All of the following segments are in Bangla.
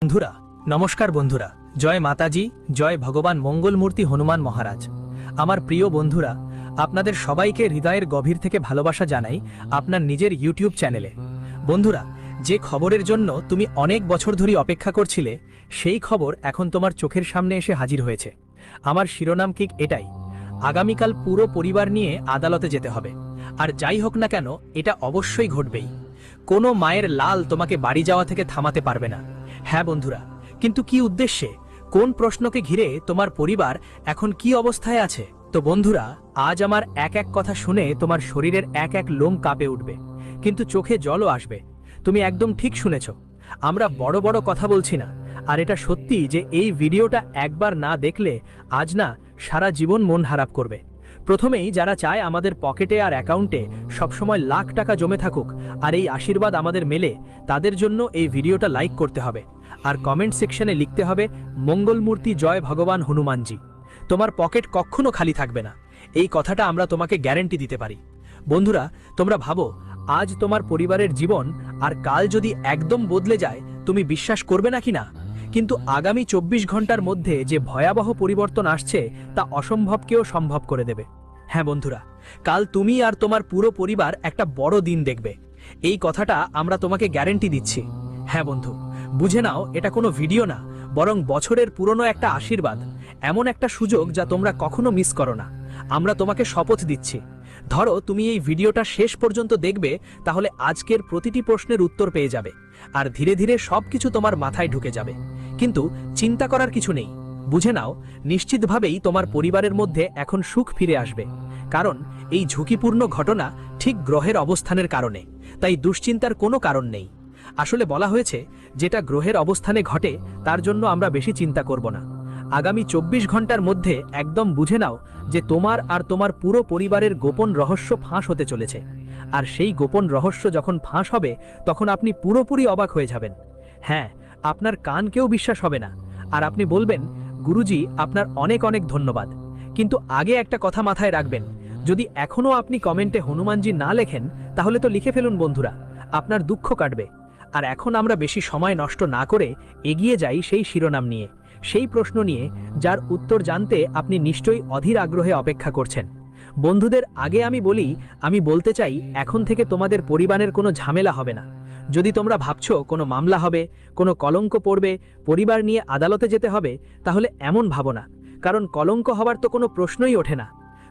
বন্ধুরা নমস্কার। বন্ধুরা জয় মাতাজি, জয় ভগবান মঙ্গলমূর্তি হনুমান মহারাজ। আমার প্রিয় বন্ধুরা, আপনাদের সবাইকে হৃদয়ের গভীর থেকে ভালোবাসা জানাই আপনার নিজের ইউটিউব চ্যানেলে। বন্ধুরা, যে খবরের জন্য তুমি অনেক বছর ধরে অপেক্ষা করছিলে, সেই খবর এখন তোমার চোখের সামনে এসে হাজির হয়েছে। আমার শিরোনাম ঠিক এটাই, আগামীকাল পুরো পরিবার নিয়ে আদালতে যেতে হবে। আর যাই হোক না কেন, এটা অবশ্যই ঘটবেই। কোনো মায়ের লাল তোমাকে বাড়ি যাওয়া থেকে থামাতে পারবে না। হ্যাঁ বন্ধুরা, কিন্তু কি উদ্দেশ্যে, কোন প্রশ্নকে ঘিরে তোমার পরিবার এখন কি অবস্থায় আছে? তো বন্ধুরা, আজ আমার এক এক কথা শুনে তোমার শরীরের এক এক লোম কাঁপে উঠবে, কিন্তু চোখে জলও আসবে। তুমি একদম ঠিক শুনেছ, আমরা বড় বড় কথা বলছি না। আর এটা সত্যি যে এই ভিডিওটা একবার না দেখলে আজ না সারা জীবন মন খারাপ করবে। প্রথমেই যারা চায় আমাদের পকেটে আর অ্যাকাউন্টে সবসময় লাখ টাকা জমে থাকুক আর এই আশীর্বাদ আমাদের মেলে, তাদের জন্য এই ভিডিওটা লাইক করতে হবে আর কমেন্ট সেকশনে লিখতে হবে মঙ্গলমূর্তি জয় ভগবান হনুমানজি। তোমার পকেট কখনো খালি থাকবে না, এই কথাটা আমরা তোমাকে গ্যারান্টি দিতে পারি। বন্ধুরা, তোমরা ভাবো, আজ তোমার পরিবারের জীবন আর কাল যদি একদম বদলে যায়, তুমি বিশ্বাস করবে নাকি না? কিন্তু আগামী 24 ঘন্টার মধ্যে যে ভয়াবহ পরিবর্তন আসছে, তা অসম্ভবকেও সম্ভব করে দেবে। হ্যাঁ বন্ধুরা, কাল তুমি আর তোমার পুরো পরিবার একটা বড় দিন দেখবে, এই কথাটা আমরা তোমাকে গ্যারান্টি দিচ্ছি। হ্যাঁ বন্ধু, বুঝে নাও, এটা কোনো ভিডিও না, বরং বছরের পুরনো একটা আশীর্বাদ, এমন একটা সুযোগ যা তোমরা কখনো মিস করো না। আমরা তোমাকে শপথ দিচ্ছি, ধরো তুমি এই ভিডিওটা শেষ পর্যন্ত দেখবে, তাহলে আজকের প্রতিটি প্রশ্নের উত্তর পেয়ে যাবে আর ধীরে ধীরে সবকিছু তোমার মাথায় ঢুকে যাবে। কিন্তু চিন্তা করার কিছু নেই, বুঝে নাও, নিশ্চিতভাবেই তোমার পরিবারের মধ্যে এখন সুখ ফিরে আসবে। কারণ এই ঝুঁকিপূর্ণ ঘটনা ঠিক গ্রহের অবস্থানের কারণে, তাই দুশ্চিন্তার কোনো কারণ নেই। আসলে বলা হয়েছে, যেটা গ্রহের অবস্থানে ঘটে তার জন্য আমরা বেশি চিন্তা করব না। আগামী 24 ঘন্টার মধ্যে একদম বুঝে নাও যে তোমার আর তোমার পুরো পরিবারের গোপন রহস্য ফাঁস হতে চলেছে। আর সেই গোপন রহস্য যখন ফাঁস হবে, তখন আপনি পুরোপুরি অবাক হয়ে যাবেন। হ্যাঁ, আপনার কানকেও বিশ্বাস হবে না, আর আপনি বলবেন, গুরুজি আপনার অনেক অনেক ধন্যবাদ। কিন্তু আগে একটা কথা মাথায় রাখবেন, যদি এখনো আপনি কমেন্টে হনুমানজি না লেখেন, তাহলে তো লিখে ফেলুন বন্ধুরা, আপনার দুঃখ কাটবে। আর এখন আমরা বেশি সময় নষ্ট না করে এগিয়ে যাই সেই শিরোনাম নিয়ে, সেই প্রশ্ন নিয়ে যার উত্তর জানতে আপনি নিশ্চয়ই অধীর আগ্রহে অপেক্ষা করছেন। বন্ধুদের, আগে আমি বলতে চাই, এখন থেকে তোমাদের পরিবারের কোনো ঝামেলা হবে না। যদি তোমরা ভাবছো কোনো মামলা হবে, কোনো কলঙ্ক পড়বে, পরিবার নিয়ে আদালতে যেতে হবে, তাহলে এমন ভাবো না, কারণ কলঙ্ক হবার তো কোনো প্রশ্নই ওঠে না।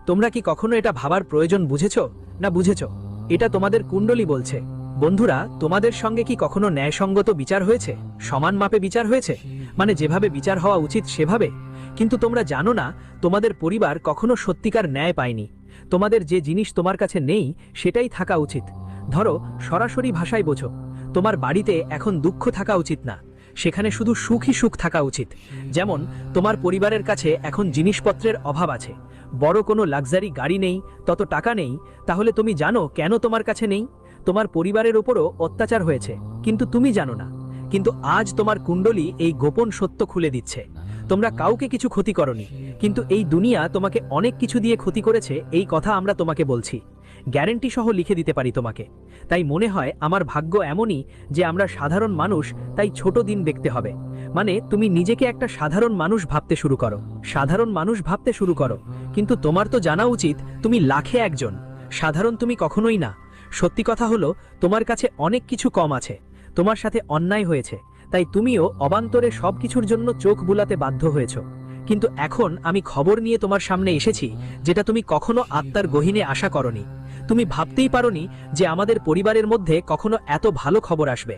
তোমরা কি কখনো এটা ভাবার প্রয়োজন বুঝেছো না বুঝেছো? এটা তোমাদের কুণ্ডলী বলছে। বন্ধুরা, তোমাদের সঙ্গে কি কখনো ন্যায়সঙ্গত বিচার হয়েছে? সমান মাপে বিচার হয়েছে? মানে যেভাবে বিচার হওয়া উচিত সেভাবে? কিন্তু তোমরা জানো না, তোমাদের পরিবার কখনো সত্যিকার ন্যায় পায়নি। তোমাদের যে জিনিস তোমার কাছে নেই, সেটাই থাকা উচিত। ধরো, সরাসরি ভাষায় বোঝো, তোমার বাড়িতে এখন দুঃখ থাকা উচিত না, সেখানে শুধু সুখই সুখ থাকা উচিত। যেমন তোমার পরিবারের কাছে এখন জিনিসপত্রের অভাব আছে, বড় কোনো লাক্সারি গাড়ি নেই, তত টাকা নেই, তাহলে তুমি জানো কেন তোমার কাছে নেই? তোমার পরিবারের উপরও অত্যাচার হয়েছে, কিন্তু তুমি জানো না। কিন্তু আজ তোমার কুণ্ডলী এই গোপন সত্য খুলে দিচ্ছে। তোমরা কাউকে কিছু ক্ষতি করনি, কিন্তু এই দুনিয়া তোমাকে অনেক কিছু দিয়ে ক্ষতি করেছে, এই কথা আমরা তোমাকে বলছি। গ্যারান্টি সহ লিখে দিতে পারি তোমাকে। তাই মনে হয় আমার ভাগ্য এমনই যে আমরা সাধারণ মানুষ, তাই ছোট দিন দেখতে হবে। মানে তুমি নিজেকে একটা সাধারণ মানুষ ভাবতে শুরু করো, সাধারণ মানুষ ভাবতে শুরু করো। কিন্তু তোমার তো জানা উচিত তুমি লাখে একজন, সাধারণ তুমি কখনোই না। সত্যি কথা হলো, তোমার কাছে অনেক কিছু কম আছে, তোমার সাথে অন্যায় হয়েছে, তাই তুমিও অবান্তরে সবকিছুর জন্য চোখ বুলাতে বাধ্য হয়েছ। কিন্তু এখন আমি খবর নিয়ে তোমার সামনে এসেছি, যেটা তুমি কখনো আত্মার গহীনে আশা করনি। তুমি ভাবতেই পারোনি যে আমাদের পরিবারের মধ্যে কখনো এত ভালো খবর আসবে।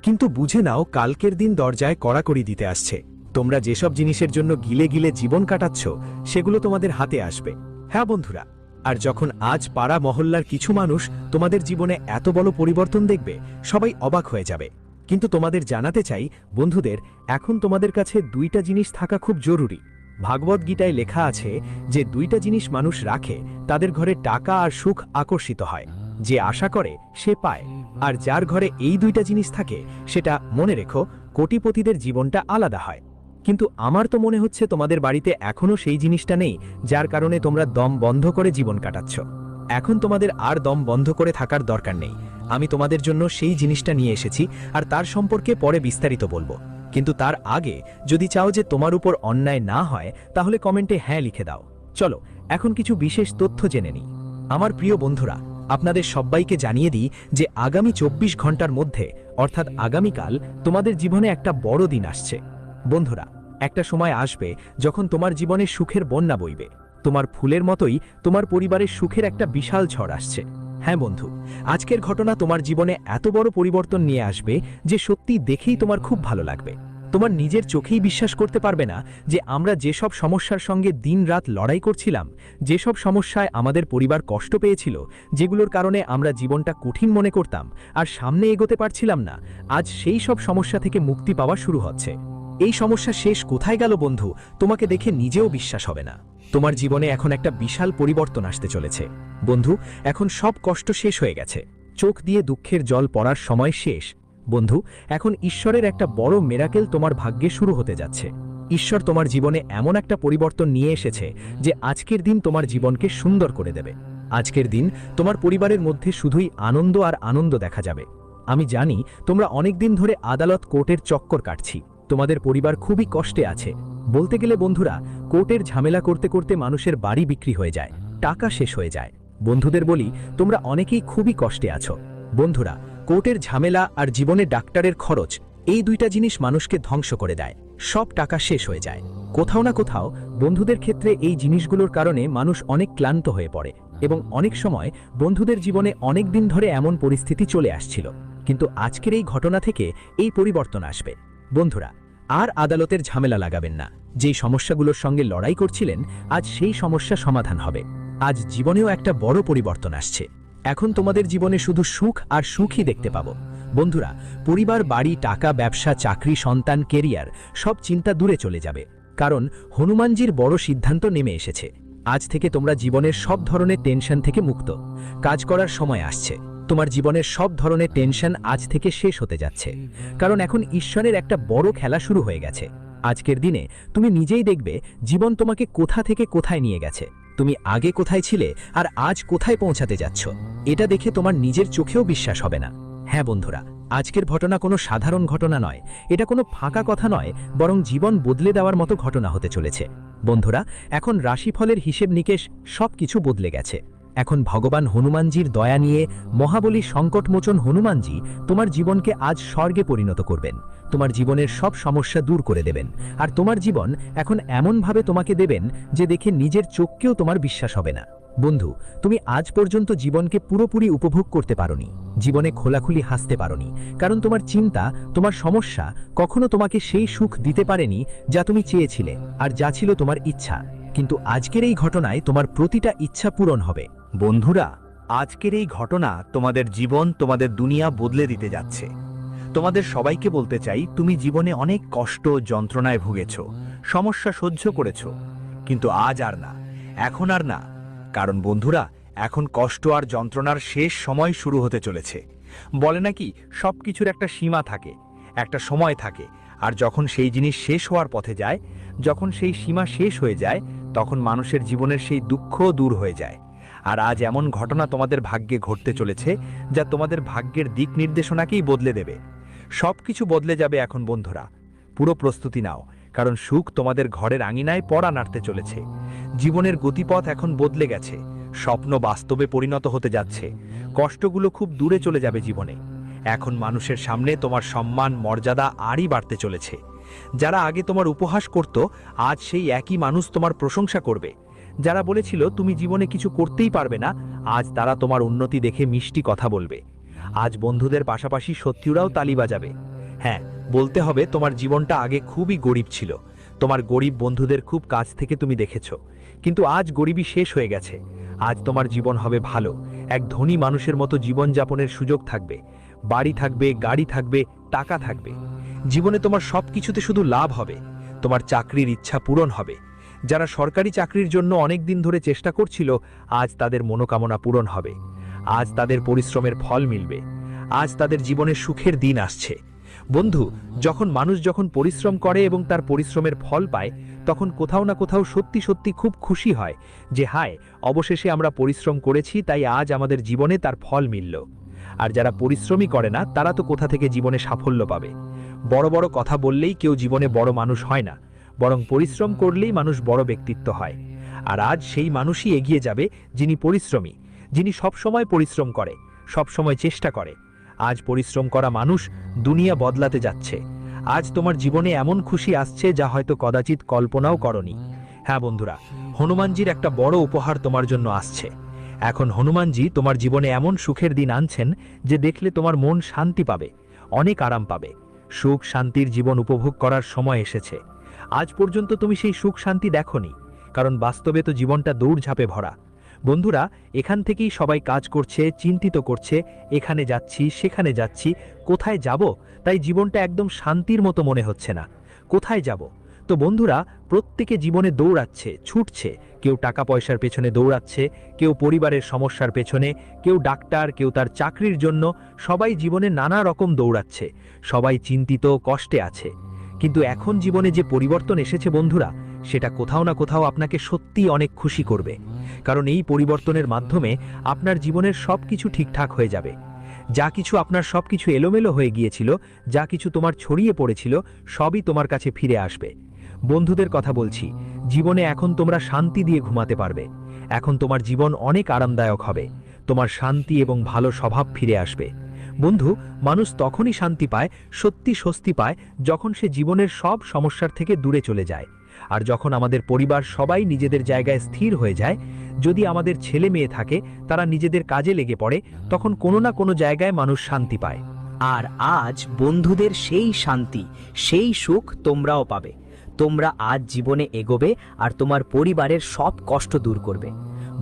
কিন্তু বুঝে নাও, কালকের দিন দরজায় কড়াকড়ি দিতে আসছে। তোমরা যেসব জিনিসের জন্য গিলে গিলে জীবন কাটাচ্ছ, সেগুলো তোমাদের হাতে আসবে। হ্যাঁ বন্ধুরা, আর যখন আজ পাড়া মহল্লার কিছু মানুষ তোমাদের জীবনে এত বড় পরিবর্তন দেখবে, সবাই অবাক হয়ে যাবে। কিন্তু তোমাদের জানাতে চাই বন্ধুদের, এখন তোমাদের কাছে দুইটা জিনিস থাকা খুব জরুরি। ভাগবত গীতায় লেখা আছে যে দুইটা জিনিস মানুষ রাখে, তাদের ঘরে টাকা আর সুখ আকর্ষিত হয়। যে আশা করে সে পায়, আর যার ঘরে এই দুইটা জিনিস থাকে, সেটা মনে রেখো, কোটিপতিদের জীবনটা আলাদা হয়। কিন্তু আমার তো মনে হচ্ছে তোমাদের বাড়িতে এখনো সেই জিনিসটা নেই, যার কারণে তোমরা দম বন্ধ করে জীবন কাটাচ্ছ। এখন তোমাদের আর দম বন্ধ করে থাকার দরকার নেই। আমি তোমাদের জন্য সেই জিনিসটা নিয়ে এসেছি, আর তার সম্পর্কে পরে বিস্তারিত বলবো। কিন্তু তার আগে যদি চাও যে তোমার উপর অন্যায় না হয় তাহলে কমেন্টে হ্যাঁ লিখে দাও। চলো এখন কিছু বিশেষ তথ্য জেনে নিই। আমার প্রিয় বন্ধুরা, আপনাদের সবাইকে জানিয়ে দিই যে আগামী 24 ঘন্টার মধ্যে অর্থাৎ আগামীকাল তোমাদের জীবনে একটা বড় দিন আসছে। বন্ধুরা, একটা সময় আসবে যখন তোমার জীবনে সুখের বন্যা বইবে। তোমার ফুলের মতোই তোমার পরিবারের সুখের একটা বিশাল ঝড় আসছে। হ্যাঁ বন্ধু, আজকের ঘটনা তোমার জীবনে এত বড় পরিবর্তন নিয়ে আসবে যে সত্যি দেখেই তোমার খুব ভালো লাগবে। তোমার নিজের চোখেই বিশ্বাস করতে পারবে না যে আমরা যেসব সমস্যার সঙ্গে দিনরাত লড়াই করছিলাম, যেসব সমস্যায় আমাদের পরিবার কষ্ট পেয়েছিল, যেগুলোর কারণে আমরা জীবনটা কঠিন মনে করতাম আর সামনে এগোতে পারছিলাম না, আজ সেই সব সমস্যা থেকে মুক্তি পাওয়া শুরু হচ্ছে। এই সমস্যা শেষ কোথায় গেল বন্ধু, তোমাকে দেখে নিজেও বিশ্বাস হবে না। তোমার জীবনে এখন একটা বিশাল পরিবর্তন আসতে চলেছে। বন্ধু, এখন সব কষ্ট শেষ হয়ে গেছে। চোখ দিয়ে দুঃখের জল পড়ার সময় শেষ। বন্ধু, এখন ঈশ্বরের একটা বড় মিরাকেল তোমার ভাগ্যে শুরু হতে যাচ্ছে। ঈশ্বর তোমার জীবনে এমন একটা পরিবর্তন নিয়ে এসেছে যে আজকের দিন তোমার জীবনকে সুন্দর করে দেবে। আজকের দিন তোমার পরিবারের মধ্যে শুধুই আনন্দ আর আনন্দ দেখা যাবে। আমি জানি তোমরা অনেক দিন ধরে আদালত কোর্টের চক্কর কাটছি। তোমাদের পরিবার খুবই কষ্টে আছে। বলতে গেলে বন্ধুরা, কোর্টের ঝামেলা করতে করতে মানুষের বাড়ি বিক্রি হয়ে যায়, টাকা শেষ হয়ে যায়। বন্ধুদের বলি, তোমরা অনেকেই খুবই কষ্টে আছো। বন্ধুরা, কোর্টের ঝামেলা আর জীবনে ডাক্তারের খরচ, এই দুইটা জিনিস মানুষকে ধ্বংস করে দেয়। সব টাকা শেষ হয়ে যায়। কোথাও না কোথাও বন্ধুদের ক্ষেত্রে এই জিনিসগুলোর কারণে মানুষ অনেক ক্লান্ত হয়ে পড়ে এবং অনেক সময় বন্ধুদের জীবনে অনেক দিন ধরে এমন পরিস্থিতি চলে আসছিল। কিন্তু আজকের এই ঘটনা থেকে এই পরিবর্তন আসবে। বন্ধুরা, আর আদালতের ঝামেলা লাগাবেন না। যেই সমস্যাগুলোর সঙ্গে লড়াই করছিলেন, আজ সেই সমস্যা সমাধান হবে। আজ জীবনেও একটা বড় পরিবর্তন আসছে। এখন তোমাদের জীবনে শুধু সুখ আর সুখই দেখতে পাবো। বন্ধুরা, পরিবার, বাড়ি, টাকা, ব্যবসা, চাকরি, সন্তান, কেরিয়ার সব চিন্তা দূরে চলে যাবে। কারণ হনুমানজির বড় সিদ্ধান্ত নেমে এসেছে। আজ থেকে তোমরা জীবনের সব ধরনের টেনশন থেকে মুক্ত। কাজ করার সময় আসছে। তোমার জীবনের সব ধরনের টেনশন আজ থেকে শেষ হতে যাচ্ছে। কারণ এখন ঈশ্বরের একটা বড় খেলা শুরু হয়ে গেছে। আজকের দিনে তুমি নিজেই দেখবে জীবন তোমাকে কোথা থেকে কোথায় নিয়ে গেছে। তুমি আগে কোথায় ছিলে আর আজ কোথায় পৌঁছাতে যাচ্ছ, এটা দেখে তোমার নিজের চোখেও বিশ্বাস হবে না। হ্যাঁ বন্ধুরা, আজকের ঘটনা কোনো সাধারণ ঘটনা নয়। এটা কোনো ফাঁকা কথা নয়, বরং জীবন বদলে দেওয়ার মতো ঘটনা হতে চলেছে। বন্ধুরা, এখন রাশিফলের হিসেব নিকেশ সবকিছু বদলে গেছে। এখন ভগবান হনুমানজির দয়া নিয়ে মহাবলী সংকটমোচন হনুমানজি তোমার জীবনকে আজ স্বর্গে পরিণত করবেন। তোমার জীবনের সব সমস্যা দূর করে দেবেন। আর তোমার জীবন এখন এমনভাবে তোমাকে দেবেন যে দেখে নিজের চোখকেও তোমার বিশ্বাস হবে না। বন্ধু, তুমি আজ পর্যন্ত জীবনকে পুরোপুরি উপভোগ করতে পারোনি, জীবনে খোলাখুলি হাসতে পারোনি। কারণ তোমার চিন্তা, তোমার সমস্যা কখনো তোমাকে সেই সুখ দিতে পারেনি যা তুমি চেয়েছিলে আর যা ছিল তোমার ইচ্ছা। কিন্তু আজকের এই ঘটনায় তোমার প্রতিটা ইচ্ছা পূরণ হবে। বন্ধুরা, আজকের এই ঘটনা তোমাদের জীবন, তোমাদের দুনিয়া বদলে দিতে যাচ্ছে। তোমাদের সবাইকে বলতে চাই, তুমি জীবনে অনেক কষ্ট, যন্ত্রণায় ভুগেছ, সমস্যা সহ্য করেছ, কিন্তু আজ আর না, এখন আর না। কারণ বন্ধুরা, এখন কষ্ট আর যন্ত্রণার শেষ সময় শুরু হতে চলেছে। বলে নাকি সবকিছুর একটা সীমা থাকে, একটা সময় থাকে, আর যখন সেই জিনিস শেষ হওয়ার পথে যায়, যখন সেই সীমা শেষ হয়ে যায়, তখন মানুষের জীবনের সেই দুঃখও দূর হয়ে যায়। আর আজ এমন ঘটনা তোমাদের ভাগ্যে ঘটতে চলেছে যা তোমাদের ভাগ্যের দিক নির্দেশনাকেই বদলে দেবে। সবকিছু বদলে যাবে এখন বন্ধুরা। পুরো প্রস্তুতি নাও, কারণ সুখ তোমাদের ঘরের আঙিনায় পড়া নাড়তে চলেছে। জীবনের গতিপথ এখন বদলে গেছে। স্বপ্ন বাস্তবে পরিণত হতে যাচ্ছে। কষ্টগুলো খুব দূরে চলে যাবে জীবনে। এখন মানুষের সামনে তোমার সম্মান, মর্যাদা আরই বাড়তে চলেছে। যারা আগে তোমার উপহাস করত, আজ সেই একই মানুষ তোমার প্রশংসা করবে। যারা বলেছিল তুমি জীবনে কিছু করতেই পারবে না, আজ তারা তোমার উন্নতি দেখে মিষ্টি কথা বলবে। আজ বন্ধুদের পাশাপাশি শত্রুরাও তালি বাজাবে। হ্যাঁ, বলতে হবে তোমার জীবনটা আগে খুবই গরিব ছিল। তোমার গরিব বন্ধুদের খুব কাছ থেকে তুমি দেখেছো, কিন্তু আজ গরিবই শেষ হয়ে গেছে। আজ তোমার জীবন হবে ভালো। এক ধনী মানুষের মতো জীবনযাপনের সুযোগ থাকবে। বাড়ি থাকবে, গাড়ি থাকবে, টাকা থাকবে। জীবনে তোমার সব কিছুতে শুধু লাভ হবে। তোমার চাকরির ইচ্ছা পূরণ হবে। যারা সরকারি চাকরির জন্য অনেক দিন ধরে চেষ্টা করছিল, আজ তাদের মনোকামনা পূরণ হবে। আজ তাদের পরিশ্রমের ফল মিলবে। আজ তাদের জীবনে সুখের দিন আসছে। বন্ধু, মানুষ যখন পরিশ্রম করে এবং তার পরিশ্রমের ফল পায়, তখন কোথাও না কোথাও সত্যি সত্যি খুব খুশি হয় যে হায়, অবশেষে আমরা পরিশ্রম করেছি, তাই আজ আমাদের জীবনে তার ফল মিলল। আর যারা পরিশ্রমই করে না, তারা তো কোথা থেকে জীবনে সাফল্য পাবে। বড় বড় কথা বললেই কেউ জীবনে বড় মানুষ হয় না, বরং পরিশ্রম করলেই মানুষ বড় ব্যক্তিত্ব হয়। আর আজ সেই মানুষই এগিয়ে যাবে যিনি পরিশ্রমী, যিনি সবসময় পরিশ্রম করে, সবসময় চেষ্টা করে। আজ পরিশ্রম করা মানুষ দুনিয়া বদলাতে যাচ্ছে। আজ তোমার জীবনে এমন খুশি আসছে যা হয়তো কদাচিৎ কল্পনাও করনি। হ্যাঁ বন্ধুরা, হনুমানজির একটা বড় উপহার তোমার জন্য আসছে। এখন হনুমানজি তোমার জীবনে এমন সুখের দিন আনছেন যে দেখলে তোমার মন শান্তি পাবে, অনেক আরাম পাবে। সুখ শান্তির জীবন উপভোগ করার সময় এসেছে। আজ পর্যন্ত তুমি সেই সুখ শান্তি দেখোনি, কারণ বাস্তবে তো জীবনটা দৌড়ঝাঁপে ভরা। বন্ধুরা, এখান থেকেই সবাই কাজ করছে, চিন্তিত করছে, এখানে যাচ্ছি সেখানে যাচ্ছি, কোথায় যাব, তাই জীবনটা একদম শান্তির মতো মনে হচ্ছে না। কোথায় যাব? তো বন্ধুরা, প্রত্যেকে জীবনে দৌড়াচ্ছে, ছুটছে। কেউ টাকা পয়সার পেছনে দৌড়াচ্ছে, কেউ পরিবারের সমস্যার পেছনে, কেউ ডাক্তার, কেউ তার চাকরির জন্য। সবাই জীবনে নানা রকম দৌড়াচ্ছে, সবাই চিন্তিত, কষ্টে আছে। কিন্তু এখন জীবনে যে পরিবর্তন এসেছে বন্ধুরা, সেটা কোথাও না কোথাও আপনাকে সত্যিই অনেক খুশি করবে। কারণ এই পরিবর্তনের মাধ্যমে আপনার জীবনের সবকিছু ঠিকঠাক হয়ে যাবে। যা কিছু আপনার সবকিছু এলোমেলো হয়ে গিয়েছিল, যা কিছু তোমার ছড়িয়ে পড়েছিল, সবই তোমার কাছে ফিরে আসবে। বন্ধুদের কথা বলছি, জীবনে এখন তোমরা শান্তি দিয়ে ঘুমাতে পারবে। এখন তোমার জীবন অনেক আরামদায়ক হবে। তোমার শান্তি এবং ভালো স্বভাব ফিরে আসবে। বন্ধু, মানুষ তখনই শান্তি পায়, সত্যি স্বস্তি পায়, যখন সে জীবনের সব সমস্যার থেকে দূরে চলে যায়। আর যখন আমাদের পরিবার সবাই নিজেদের জায়গায় স্থির হয়ে যায়, যদি আমাদের ছেলে মেয়ে থাকে, তারা নিজেদের কাজে লেগে পড়ে, তখন কোনো না কোনো জায়গায় মানুষ শান্তি পায়। আর আজ বন্ধুদের সেই শান্তি, সেই সুখ তোমরাও পাবে। তোমরা আজ জীবনে এগোবে আর তোমার পরিবারের সব কষ্ট দূর করবে।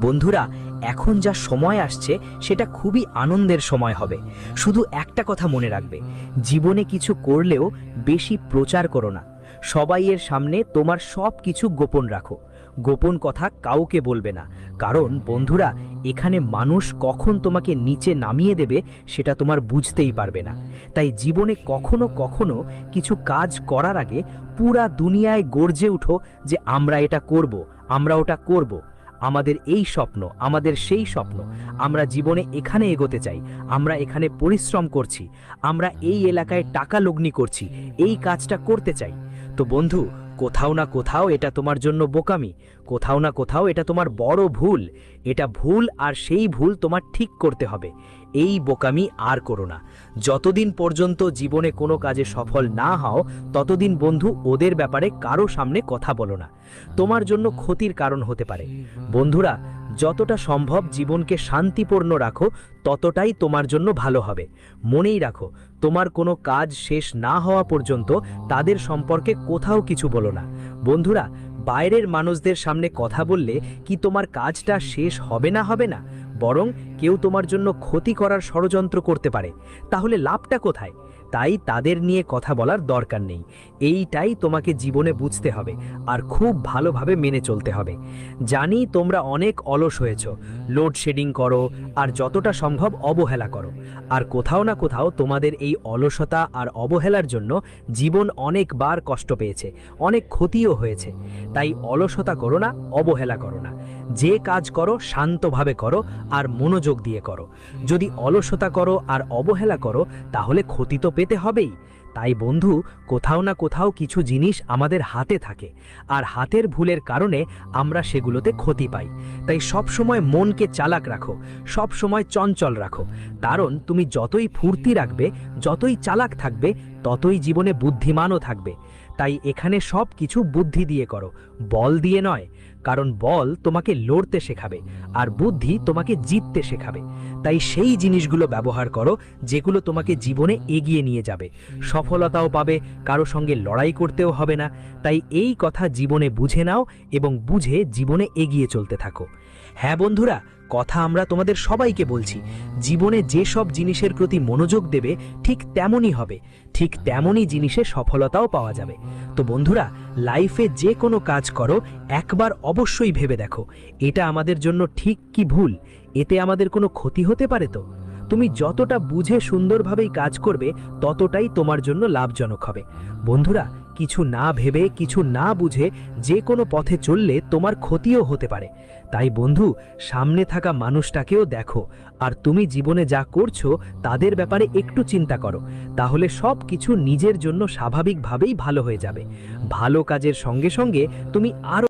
বন্ধুরা, এখন যা সময় আসছে সেটা খুবই আনন্দের সময় হবে। শুধু একটা কথা মনে রাখবে, জীবনে কিছু করলেও বেশি প্রচার করো না। সবাইয়ের সামনে তোমার সব কিছু গোপন রাখো। গোপন কথা কাউকে বলবে না, কারণ বন্ধুরা, এখানে মানুষ কখন তোমাকে নিচে নামিয়ে দেবে সেটা তোমার বুঝতেই পারবে না। তাই জীবনে কখনো কখনো কিছু কাজ করার আগে পুরা দুনিয়ায় গর্জে উঠো যে আমরা এটা করব, আমরা ওটা করব। আমাদের এই স্বপ্ন, আমাদের সেই স্বপ্ন। আমরা জীবনে এখানে এগোতে চাই, আমরা এখানে পরিশ্রম করছি, আমরা এই এলাকায় টাকা লগ্নি করছি, এই কাজটা করতে চাই। তো বন্ধু, কোথাও না কোথাও এটা তোমার জন্য বোকামি, কোথাও না কোথাও এটা তোমার বড় ভুল। এটা ভুল, আর সেই ভুল তোমার ঠিক করতে হবে। এই বোকামি আর করো না। যতদিন পর্যন্ত জীবনে কোনো কাজে সফল না হও, ততদিন বন্ধু ওদের ব্যাপারে কারো সামনে কথা বলো না। তোমার জন্য ক্ষতির কারণ হতে পারে। বন্ধুরা, যতটা সম্ভব জীবনকে শান্তিপূর্ণ রাখো, ততটাই তোমার জন্য ভালো হবে। মনেই রাখো, তোমার কোনো কাজ শেষ না হওয়া পর্যন্ত তাদের সম্পর্কে কোথাও কিছু বলো না। বন্ধুরা, বাইরের মানুষদের সামনে কথা বললে কি তোমার কাজটা শেষ হবে না, বরং কেউ তোমার জন্য ক্ষতি করার ষড়যন্ত্র করতে পারে। তাহলে লাভটা কোথায়? তাই তাদের নিয়ে কথা বলার দরকার নেই। এইটাই তোমাকে জীবনে বুঝতে হবে আর খুব ভালোভাবে মেনে চলতে হবে। জানি তোমরা অনেক অলস হয়েছ, লোডশেডিং করো আর যতটা সম্ভব অবহেলা করো। আর কোথাও না কোথাও তোমাদের এই অলসতা আর অবহেলার জন্য জীবন অনেকবার কষ্ট পেয়েছে, অনেক ক্ষতিও হয়েছে। তাই অলসতা করো না, অবহেলা করো না। যে কাজ করো শান্তভাবে করো আর মনোযোগ দিয়ে করো। যদি অলসতা করো আর অবহেলা করো, তাহলে ক্ষতি তো পেতে হবেই। তাই বন্ধু, কোথাও না কোথাও কিছু জিনিস আমাদের হাতে থাকে, আর হাতের ভুলের কারণে আমরা সেগুলোতে ক্ষতি পাই। তাই সব সময় মনকে চালাক রাখো, সব সময় চঞ্চল রাখো। কারণ তুমি যতই ফুর্তি রাখবে, যতই চালাক থাকবে, ততই জীবনে বুদ্ধিমানও থাকবে। তাই এখানে সব কিছু বুদ্ধি দিয়ে করো, বল দিয়ে নয়। কারণ বল তোমাকে লড়তে শেখাবে, আর বুদ্ধি তোমাকে জিততে শেখাবে। তাই সেই জিনিসগুলো ব্যবহার করো যেগুলো তোমাকে জীবনে এগিয়ে নিয়ে যাবে। সফলতাও পাবে, কারো সঙ্গে লড়াই করতেও হবে না। তাই এই কথা জীবনে বুঝে নাও এবং বুঝে জীবনে এগিয়ে চলতে থাকো। হ্যাঁ বন্ধুরা, কথা আমরা তোমাদের সবাইকে বলছি, জীবনে যেসব জিনিসের প্রতি মনোযোগ দেবে ঠিক তেমনই হবে, ঠিক তেমনই জিনিসে সফলতাও পাওয়া যাবে। তো বন্ধুরা, লাইফে যে কোনো কাজ করো একবার অবশ্যই ভেবে দেখো, এটা আমাদের জন্য ঠিক কি ভুল, এতে আমাদের কোনো ক্ষতি হতে পারে তো। তুমি যতটা বুঝে সুন্দরভাবেই কাজ করবে ততটাই তোমার জন্য লাভজনক হবে। বন্ধুরা, কিছু না ভেবে কিছু না বুঝে যে কোনো পথে চললে তোমার ক্ষতিও হতে পারে। তাই বন্ধু, সামনে থাকা মানুষটাকেও দেখো, আর তুমি জীবনে যা করছো তাদের ব্যাপারে একটু চিন্তা করো। তাহলে সব কিছু নিজের জন্য স্বাভাবিকভাবেই ভালো হয়ে যাবে। ভালো কাজের সঙ্গে সঙ্গে তুমি আরো